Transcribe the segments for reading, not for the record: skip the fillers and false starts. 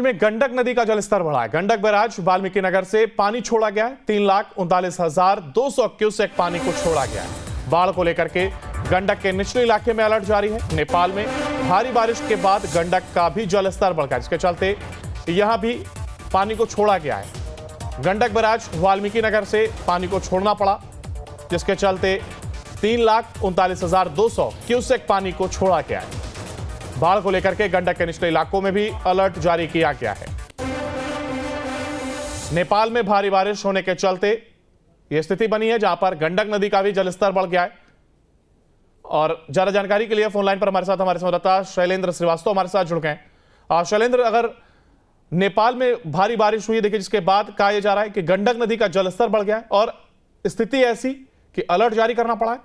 में गंडक नदी का जलस्तर बढ़ा है। गंडक बैराज वाल्मीकि नगर से पानी छोड़ा गया है। 3,39,200 क्यूसेक पानी को छोड़ा गया है। बाढ़ को लेकर के गंडक के निचले इलाके में अलर्ट जारी है। नेपाल में भारी बारिश के बाद गंडक का भी जलस्तर बढ़ गया, जिसके चलते यहां भी पानी को छोड़ा गया है। गंडक बैराज वाल्मीकि नगर से पानी को छोड़ना पड़ा, जिसके चलते 3,39,200 क्यूसेक पानी को छोड़ा गया है। बाढ़ को लेकर के गंडक के निचले इलाकों में भी अलर्ट जारी किया गया है। नेपाल में भारी बारिश होने के चलते यह स्थिति बनी है, जहां पर गंडक नदी का भी जलस्तर बढ़ गया है। और ज्यादा जानकारी के लिए फोन लाइन पर हमारे संवाददाता शैलेंद्र श्रीवास्तव हमारे साथ जुड़ गए हैं। शैलेंद्र, अगर नेपाल में भारी बारिश हुई, देखिए, जिसके बाद कहा यह जा रहा है कि गंडक नदी का जलस्तर बढ़ गया है और स्थिति ऐसी कि अलर्ट जारी करना पड़ा है।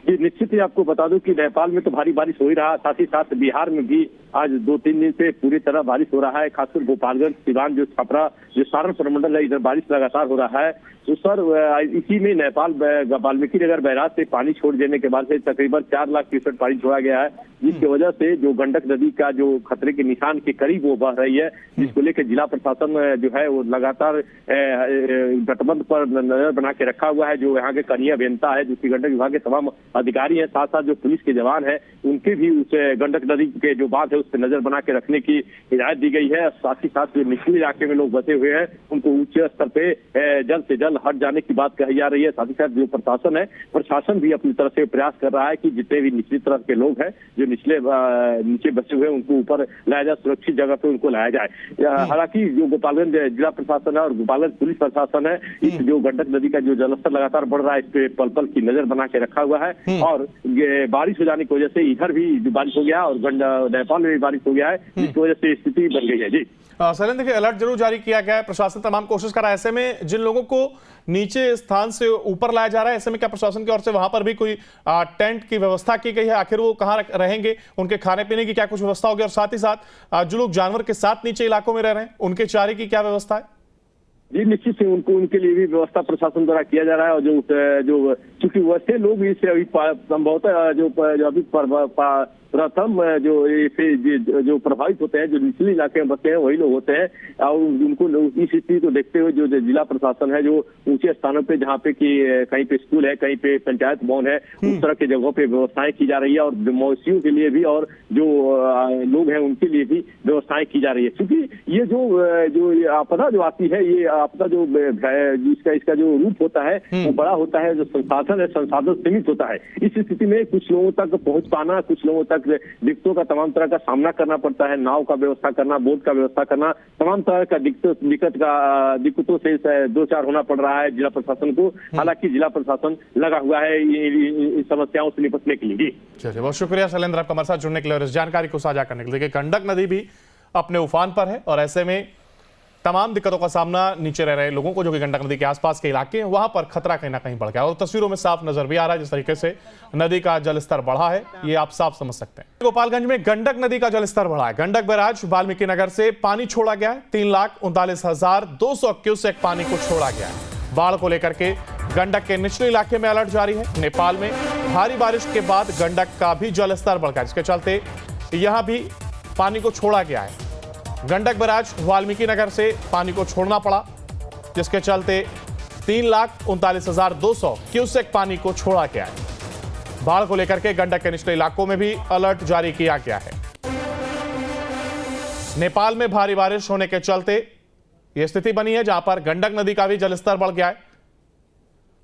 जी, निश्चित ही आपको बता दूं कि नेपाल में तो भारी बारिश हो ही रहा, साथ ही साथ बिहार में भी आज 2-3 दिन से पूरी तरह बारिश हो रहा है। खासकर गोपालगंज, सिवान, जो छपरा, जो सारण प्रमंडल है, इधर बारिश लगातार हो रहा है। तो सर, इसी में नेपाल वाल्मीकि नगर बैराज से पानी छोड़ देने के बाद से तकरीबन 4 लाख क्यूसेक पानी छोड़ा गया है, जिसकी वजह से जो गंडक नदी का जो खतरे के निशान के करीब वो बह रही है, जिसको लेकर जिला प्रशासन जो है वो लगातार तटबंध पर नजर बना के रखा हुआ है। जो यहाँ के कनीय अभियंता है, जो गंडक विभाग के तमाम अधिकारी हैं, साथ साथ जो पुलिस के जवान हैं, उनके भी उस गंडक नदी के जो बांध है उस पर नजर बना के रखने की हिदायत दी गई है। साथ ही साथ जो निचले इलाके में लोग बसे हुए हैं, उनको ऊंचे स्तर पे जल्द से जल्द हट जाने की बात कही जा रही है। साथ ही साथ जो प्रशासन भी अपनी तरफ से प्रयास कर रहा है कि जितने भी निचली तरफ के लोग हैं, जो नीचे बसे हुए हैं, उनको ऊपर लाया जाए, सुरक्षित जगह पे उनको लाया जाए। हालांकि जो गोपालगंज जिला प्रशासन है और गोपालगंज पुलिस प्रशासन है, इस जो गंडक नदी का जो जलस्तर लगातार बढ़ रहा है, इस पे पल पल की नजर बना के रखा हुआ है। और बारिश हो जाने की वजह से इधर भी बारिश हो गया और नेपाल में भी बारिश हो गया है, जिसकी वजह से स्थिति बन गई है। जी सलेंद्र, देखिए, अलर्ट जरूर जारी किया गया है, प्रशासन तमाम कोशिश कर रहा है। ऐसे में जिन लोगों को नीचे स्थान से ऊपर लाया जा रहा है, ऐसे में क्या प्रशासन की ओर से वहां पर भी कोई टेंट की व्यवस्था की गई है? आखिर वो कहां रहेंगे, उनके खाने पीने की क्या कुछ व्यवस्था होगी? और साथ ही साथ जो लोग जानवर के साथ नीचे इलाकों में रह रहे हैं, उनके चारे की क्या व्यवस्था है? जी, निश्चित से उनके लिए भी व्यवस्था प्रशासन द्वारा किया जा रहा है। और जो चूंकि वैसे लोग इससे अभी संभवतः जो अभी प्रथम जो प्रभावित होते हैं, जो निचले इलाके में बसते हैं, वही लोग होते हैं। और उनको इस स्थिति को देखते हुए जो जिला प्रशासन है, जो ऊंचे स्थानों पे, जहाँ पे कि कहीं पे स्कूल है, कहीं पे पंचायत भवन है, उस तरह की जगहों पे व्यवस्थाएं की जा रही है। और मवेशियों के लिए भी और जो लोग हैं उनके लिए भी व्यवस्थाएं की जा रही है। क्योंकि ये जो आपदा जो आती है, ये आपदा जो इसका जो रूप होता है वो बड़ा होता है, जो संसाधन सीमित होता है। इस स्थिति में कुछ लोगों तक पहुंच पाना, कुछ लोगों तक दिक्कतों का तमाम तरह का सामना करना पड़ता है। नाव का व्यवस्था करना, बोट का व्यवस्था करना, तमाम तरह का दिक्कतों से दो चार होना पड़ रहा है जिला प्रशासन को। हालांकि जिला प्रशासन लगा हुआ है इन समस्याओं से निपटने के लिए। चलिए, बहुत शुक्रिया शैलेंद्र, आपका हमारे साथ जुड़ने के लिए और इस जानकारी को साझा करने के लिए। गंडक नदी भी अपने उफान पर है और ऐसे में तमाम दिक्कतों का सामना नीचे रह रहे लोगों को, जो कि गंडक नदी के आसपास के इलाके हैं, वहां पर खतरा कहीं ना कहीं बढ़ गया। और तस्वीरों में साफ नजर भी आ रहा है जिस तरीके से नदी का जलस्तर बढ़ा है, ये आप साफ समझ सकते हैं। गोपालगंज में गंडक नदी का जलस्तर बढ़ा है। गंडक बैराज वाल्मीकि नगर से पानी छोड़ा गया है। 3,39,200 क्यूसेक पानी को छोड़ा गया है। बाढ़ को लेकर के गंडक के निचले इलाके में अलर्ट जारी है। नेपाल में भारी बारिश के बाद गंडक का भी जलस्तर बढ़ गया, जिसके चलते यहां भी पानी को छोड़ा गया है। गंडक बैराज वाल्मीकि नगर से पानी को छोड़ना पड़ा, जिसके चलते 3,39,200 क्यूसेक पानी को छोड़ा गया है। बाढ़ को लेकर के गंडक के निचले इलाकों में भी अलर्ट जारी किया गया है। नेपाल में भारी बारिश होने के चलते यह स्थिति बनी है, जहां पर गंडक नदी का भी जलस्तर बढ़ गया है।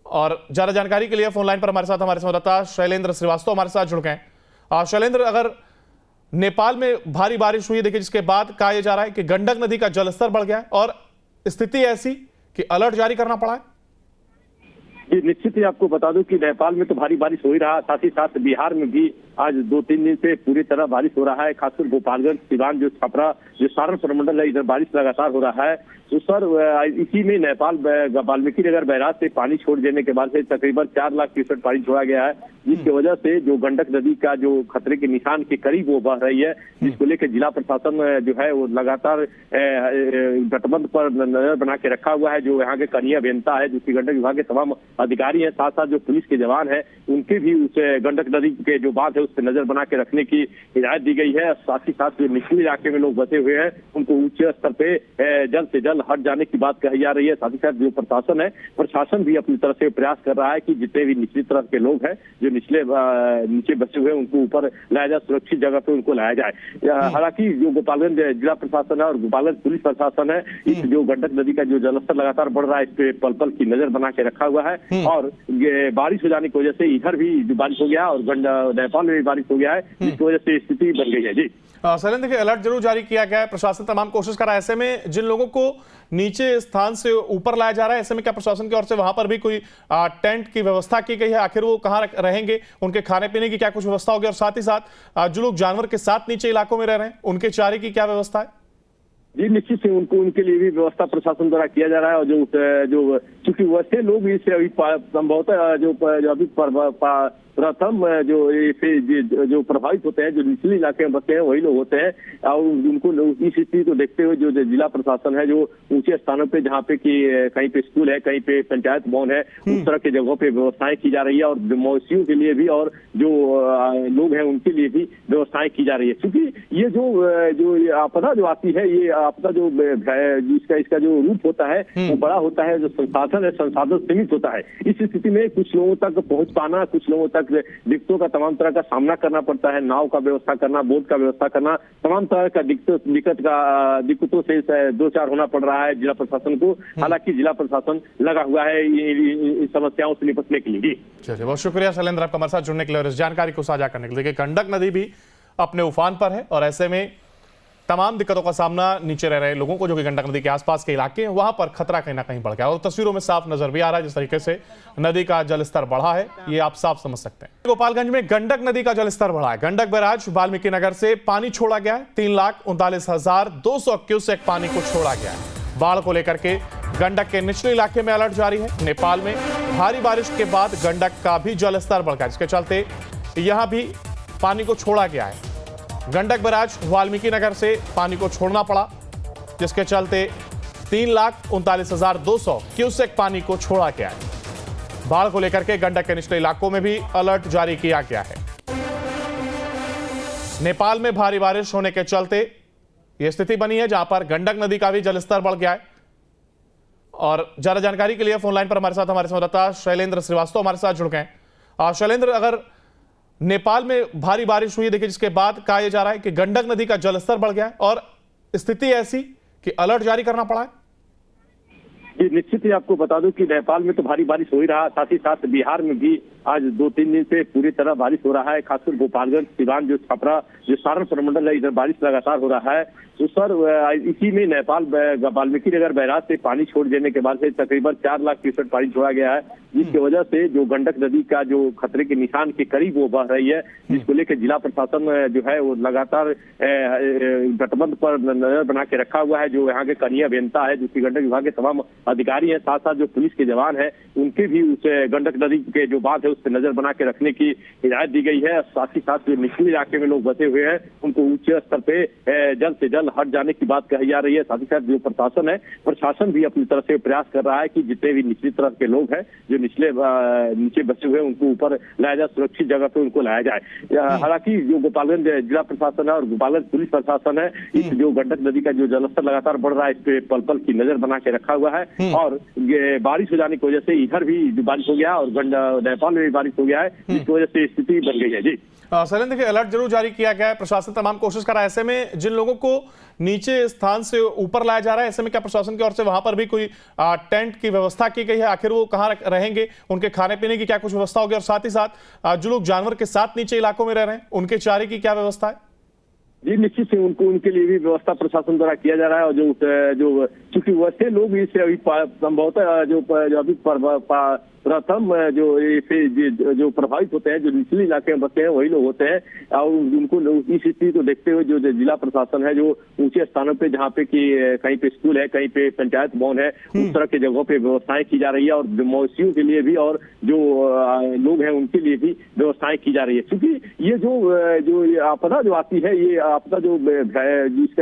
और ज्यादा जानकारी के लिए फोन लाइन पर हमारे संवाददाता शैलेंद्र श्रीवास्तव हमारे साथ जुड़ गए हैं। शैलेंद्र, अगर नेपाल में भारी बारिश हुई, देखिए, जिसके बाद कहा यह जा रहा है कि गंडक नदी का जलस्तर बढ़ गया है और स्थिति ऐसी कि अलर्ट जारी करना पड़ा है। जी, निश्चित ही आपको बता दूं कि नेपाल में तो भारी बारिश हो ही रहा, साथ ही साथ बिहार में भी आज 2-3 दिन से पूरी तरह बारिश हो रहा है। खासकर गोपालगंज, सिवान, जो छपरा, जो सारण प्रमंडल है, इधर बारिश लगातार हो रहा है। तो सर, इसी में नेपाल वाल्मीकि नगर बैराज से पानी छोड़ देने के बाद से तकरीबन 4 लाख क्यूसेक पानी छोड़ा गया है, जिसकी वजह से जो गंडक नदी का जो खतरे के निशान के करीब वो बह रही है, जिसको लेकर जिला प्रशासन जो है वो लगातार तटबंध पर नजर बना के रखा हुआ है। जो यहाँ के कनीय अभियंता है, जो गंडक विभाग के तमाम अधिकारी हैं, साथ साथ जो पुलिस के जवान हैं, उनके भी उस गंडक नदी के जो बांध है उस पर नजर बना के रखने की हिदायत दी गई है। साथ ही साथ जो निचले इलाके में लोग बसे हुए हैं उनको ऊंचे स्तर पे जल्द से जल्द हट जाने की बात कही जा रही है। साथ ही साथ जो प्रशासन है, प्रशासन भी अपनी तरफ से प्रयास कर रहा है कि जितने भी निचली तरफ के लोग हैं, जो नीचे बसे हुए हैं, उनको ऊपर लाया जाए, सुरक्षित जगह पे उनको लाया जाए। हालांकि जो गोपालगंज जिला प्रशासन है और गोपालगंज पुलिस प्रशासन है, इस जो गंडक नदी का जो जलस्तर लगातार बढ़ रहा है, इस पे पल पल की नजर बना के रखा हुआ है। और ये बारिश हो जाने की वजह से इधर भी बारिश हो गया और नेपाल में भी बारिश हो गया है, जिसकी वजह से स्थिति बन गई है। जी शैलेंद्र, देखिए अलर्ट जरूर जारी किया गया है, प्रशासन तमाम कोशिश कर रहा है। ऐसे में जिन लोगों को नीचे स्थान से ऊपर लाया जा रहा है, ऐसे में क्या प्रशासन की ओर से वहां पर भी कोई टेंट की व्यवस्था की गई है? आखिर वो कहाँ रहेंगे, उनके खाने पीने की क्या कुछ व्यवस्था होगी? और साथ ही साथ जो लोग जानवर के साथ नीचे इलाकों में रह रहे हैं, उनके चारे की क्या व्यवस्था है? जी निश्चित से उनके लिए भी व्यवस्था प्रशासन द्वारा किया जा रहा है। और जो क्योंकि वैसे लोग इससे अभी संभवतः जो अभी प्रथम जो प्रभावित होते हैं, जो निचले इलाके में बसते हैं, वही लोग होते हैं। और उनको इस स्थिति को देखते हुए जो जिला प्रशासन है, जो ऊंचे स्थानों पे जहाँ पे कि कहीं पे स्कूल है, कहीं पे पंचायत भवन है, उस तरह की जगहों पे व्यवस्थाएं की जा रही है। और मवेशियों के लिए भी और जो लोग हैं उनके लिए भी व्यवस्थाएं की जा रही है। क्योंकि ये जो आपदा जो आती है, ये आपदा जो इसका जो रूप होता है वो बड़ा होता है, जो संसाधन सीमित होता है। इस स्थिति में कुछ लोगों तक पहुंच पाना, कुछ लोगों तक दिक्कतों का तमाम तरह का सामना करना पड़ता है। नाव का व्यवस्था करना, बोट का व्यवस्था करना, तमाम तरह का दिक्कतों से दो चार होना पड़ रहा है जिला प्रशासन को। हालांकि जिला प्रशासन लगा हुआ है इन समस्याओं से निपटने के लिए। चलिए, बहुत शुक्रिया शैलेंद्र, आपका हमारे साथ जुड़ने के लिए और इस जानकारी को साझा करने के लिए। देखिए गंडक नदी भी अपने उफान पर है और ऐसे में तमाम दिक्कतों का सामना नीचे रह रहे लोगों को, जो कि गंडक नदी के आसपास के इलाके हैं, वहां पर खतरा कहीं ना कहीं बढ़ गया। और तस्वीरों में साफ नजर भी आ रहा है जिस तरीके से नदी का जलस्तर बढ़ा है, ये आप साफ समझ सकते हैं। गोपालगंज में गंडक नदी का जलस्तर बढ़ा है। गंडक बैराज वाल्मीकि नगर से पानी छोड़ा गया है। 3,39,200 क्यूसेक पानी को छोड़ा गया है। बाढ़ को लेकर के गंडक के निचले इलाके में अलर्ट जारी है। नेपाल में भारी बारिश के बाद गंडक का भी जलस्तर बढ़ गया, जिसके चलते यहां भी पानी को छोड़ा गया है। गंडक बैराज वाल्मीकि नगर से पानी को छोड़ना पड़ा, जिसके चलते 3,39,200 क्यूसेक पानी को छोड़ा गया है। बाढ़ को लेकर के गंडक के निचले इलाकों में भी अलर्ट जारी किया गया है। नेपाल में भारी बारिश होने के चलते यह स्थिति बनी है, जहां पर गंडक नदी का भी जलस्तर बढ़ गया है। और ज्यादा जानकारी के लिए फोन लाइन पर हमारे साथ हमारे संवाददाता शैलेंद्र श्रीवास्तव हमारे साथ जुड़ गए। शैलेंद्र, अगर नेपाल में भारी बारिश हुई, देखिए जिसके बाद कहा यह जा रहा है कि गंडक नदी का जलस्तर बढ़ गया है और स्थिति ऐसी कि अलर्ट जारी करना पड़ा है। जी निश्चित ही आपको बता दूं कि नेपाल में तो भारी बारिश हो ही रहा, साथ ही साथ बिहार में भी आज 2-3 दिन से पूरी तरह बारिश हो रहा है। खासकर गोपालगंज, सिवान, जो छपरा, जो सारण प्रमंडल है, इधर बारिश लगातार हो रहा है। उस पर इसी में नेपाल वाल्मीकि नगर बैराज से पानी छोड़ देने के बाद से तकरीबन 4 लाख क्यूसेक पानी छोड़ा गया है, जिसकी वजह से जो गंडक नदी का जो खतरे के निशान के करीब वो बह रही है, जिसको लेकर जिला प्रशासन जो है वो लगातार तटबंध पर नजर बना के रखा हुआ है। जो यहाँ के कनीय अभियंता है, जो कि गंडक विभाग के तमाम अधिकारी हैं, साथ साथ जो पुलिस के जवान हैं, उनके भी उस गंडक नदी के जो बांध है उस पर नजर बना के रखने की हिदायत दी गई है। साथ ही साथ जो निचले इलाके में लोग बसे हुए हैं, उनको ऊंचे स्तर पे जल्द से जल्द हट जाने की बात कही जा रही है। साथ ही साथ जो प्रशासन है, प्रशासन भी अपनी तरफ से प्रयास कर रहा है कि जितने भी निचली तरफ के लोग हैं, जो नीचे बसे हुए हैं, उनको ऊपर लाया जाए, सुरक्षित जगह पे उनको लाया जाए। हालांकि जो गोपालगंज जिला प्रशासन है और गोपालगंज पुलिस प्रशासन है, इस जो गंडक नदी का जो जलस्तर लगातार बढ़ रहा है, इस पे पल पल की नजर बना के रखा हुआ है। और बारिश हो जाने की वजह से इधर भी बारिश हो गया और नेपाल में भी बारिश हो गया है, जिसकी वजह से स्थिति बन गई है। जी शैलेंद्र, देखिए अलर्ट जरूर जारी किया गया है, प्रशासन तमाम कोशिश कर रहा है। ऐसे में जिन लोगों को नीचे स्थान से ऊपर लाया जा रहा है, ऐसे में क्या प्रशासन की ओर से वहां पर भी कोई टेंट की व्यवस्था की गई है? आखिर वो कहाँ रहेंगे, उनके खाने पीने की क्या कुछ व्यवस्था होगी? और साथ ही साथ जो लोग जानवर के साथ नीचे इलाकों में रह रहे हैं, उनके चारे की क्या व्यवस्था है? जी निश्चित से उनके लिए भी व्यवस्था प्रशासन द्वारा किया जा रहा है। और जो क्योंकि वैसे लोग इससे अभी संभवतः जो अभी प्रथम जो प्रभावित होते हैं, जो निचले इलाके में बसते हैं, वही लोग होते हैं। और उनको इस स्थिति को देखते हुए जो जिला प्रशासन है, जो ऊंचे स्थानों पे जहाँ पे कि कहीं पे स्कूल है, कहीं पे पंचायत भवन है, उस तरह की जगहों पे व्यवस्थाएं की जा रही है। और मवेशियों के लिए भी और जो लोग हैं उनके लिए भी व्यवस्थाएं की जा रही है। क्योंकि ये जो आपदा जो आती है, ये आपका जो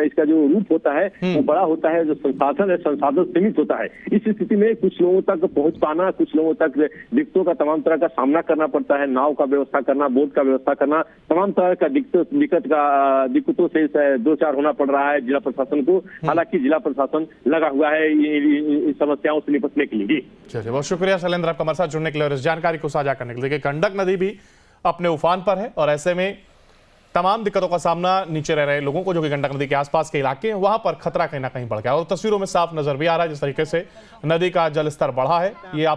इसका जो रूप होता है वो बड़ा होता है, जो संसाधन है संसाधन सीमित होता है। इस स्थिति में कुछ लोगों तक पहुंच पाना, कुछ लोगों तक दिक्कतों का तमाम तरह का सामना करना पड़ता है। नाव का व्यवस्था करना, बोट का व्यवस्था करना, तमाम तरह का दिक्कतों से दो चार होना पड़ रहा है जिला प्रशासन को। हालांकि जिला प्रशासन लगा हुआ है इन समस्याओं से निपटने के लिए। चलिए, बहुत शुक्रिया शैलेंद्र आपका हमारे साथ जुड़ने के लिए और इस जानकारी को साझा करने के लिए। देखिए, गंडक नदी भी अपने उफान पर है और ऐसे में तमाम दिक्कतों का सामना नीचे रह रहे लोगों को, जो कि गंडक नदी के आसपास के इलाके हैं, वहां पर खतरा कहीं ना कहीं बढ़ गया और तस्वीरों में साफ नजर भी आ रहा है जिस तरीके से नदी का जल स्तर बढ़ा है। ये आप